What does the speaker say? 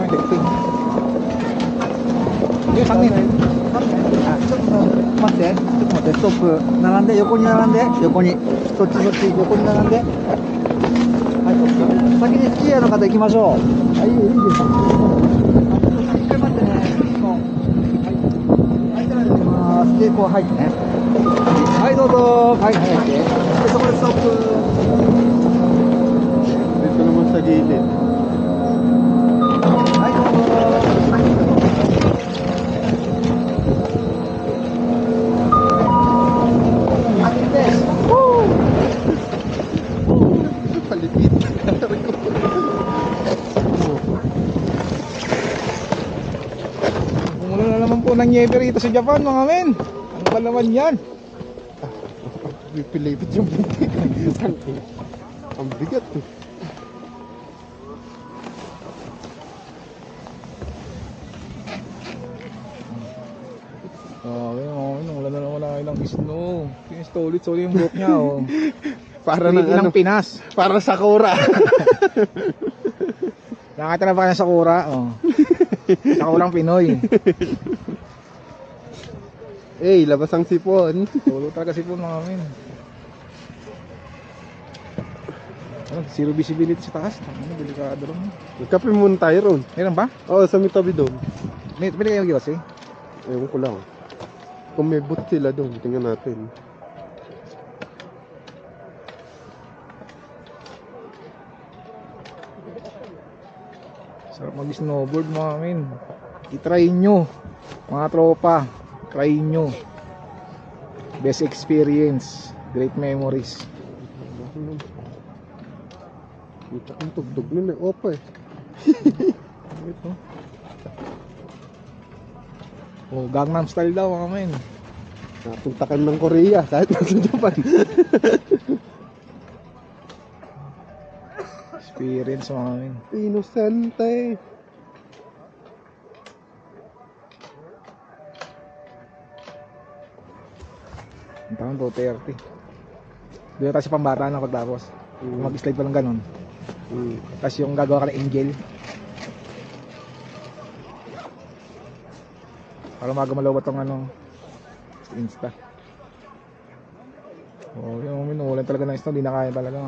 ないで3人ちょっと待ってストップ並んで横に並んで横にそっち横に並んではい先にスキーヤーの方行きましょうはいいいです一回待ってねはい入ってないでますでこう入ってねはいどうぞはい入ってでそこでストップDito naman sa gilid.はいどうぞPalipit. Umulan na naman po ng niebe rito sa Japan mga men. Ano ba naman yan? Pipilipit yung buntik. Ang bigat eh. Umulan na naman na ng snow. Pinulit yung buhok niya oh. Para ng ano, Pinas. para sa Sakura. Nakita na ba kayo ng Sakura? Oh. Sakurang Pinoy. Eh, labas ang sipon. Tulo talaga si po mga men. Ano, zero visibility sa taas. Ano, delikado lang. Magkape muna tayo ron. Meron ba? Oo, sa may tabi doon. May kayo mag-iwas eh. Ewan ko lang. Kung may boot sila doon, tingnan natin. Sarap mag-snowboard mga men. I-try nyo mga tropa. Try nyo. Best experience. Great memories. Kita kong tugtog nun eh. Opa eh. Ito. Oh, Gangnam Style daw mga men. Napunta ka ng Korea kahit nasa Japan. Experience mga men. Inosente. Ang taon 2:30. Doon tayo sa pambata na pagtapos. Mag-slide pa lang ganun. Tapos yung gagawa ka ng angel. Para magamalaw itong ano Insta. Oh, yung minulan talaga ng snow, di na kaya talaga.